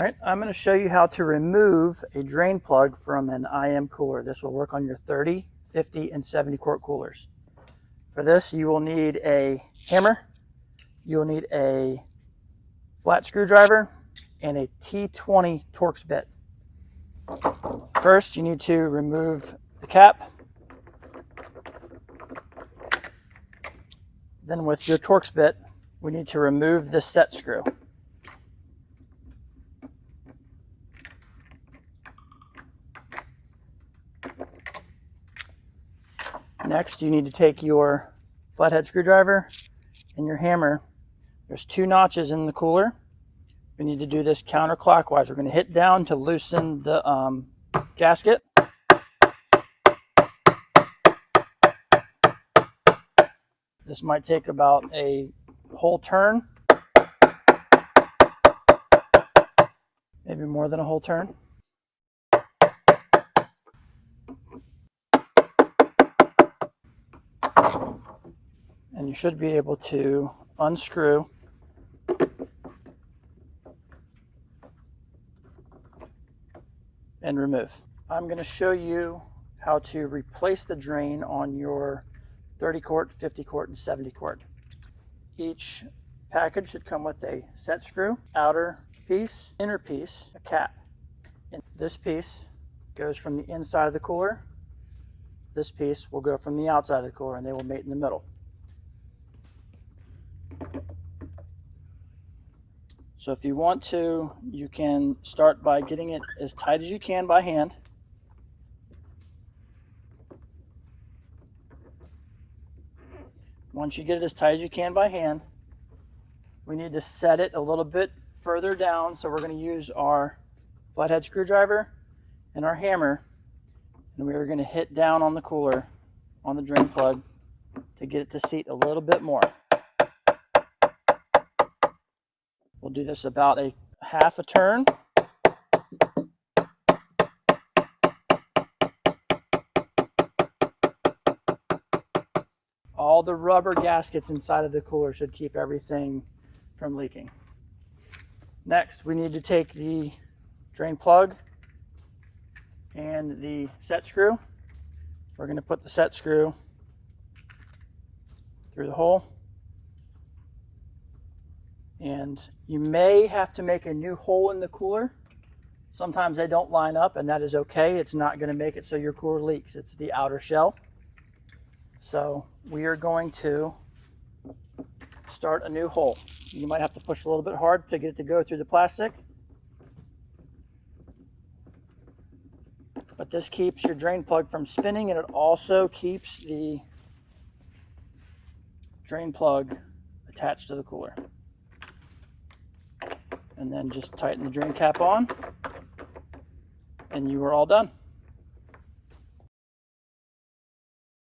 right, I'm going to show you how to remove a drain plug from an IM cooler. This will work on your 30, 50, and 70 quart coolers. For this, you will need a hammer, you will need a flat screwdriver, and a T20 Torx bit. First, you need to remove the cap. Then with your Torx bit, we need to remove this set screw. Next, you need to take your flathead screwdriver and your hammer. There's 2 notches in the cooler. We need to do this counterclockwise. We're going to hit down to loosen the gasket. This might take about a whole turn, maybe more than a whole turn. And you should be able to unscrew and remove. I'm going to show you how to replace the drain on your 30 quart, 50 quart, and 70 quart. Each package should come with a set screw, outer piece, inner piece, a cap. And this piece goes from the inside of the cooler. This piece will go from the outside of the cooler, and they will mate in the middle. So if you want to, you can start by getting it as tight as you can by hand. Once you get it as tight as you can by hand, we need to set it a little bit further down. So we're going to use our flathead screwdriver and our hammer, and we are going to hit down on the cooler, on the drain plug, to get it to seat a little bit more. We'll do this about a half a turn. All the rubber gaskets inside of the cooler should keep everything from leaking. Next, we need to take the drain plug and the set screw. We're going to put the set screw through the hole. And you may have to make a new hole in the cooler. Sometimes they don't line up, and that is okay. It's not going to make it so your cooler leaks. It's the outer shell. So we are going to start a new hole. You might have to push a little bit hard to get it to go through the plastic. But this keeps your drain plug from spinning, and it also keeps the drain plug attached to the cooler. And then just tighten the drain cap on, and you are all done.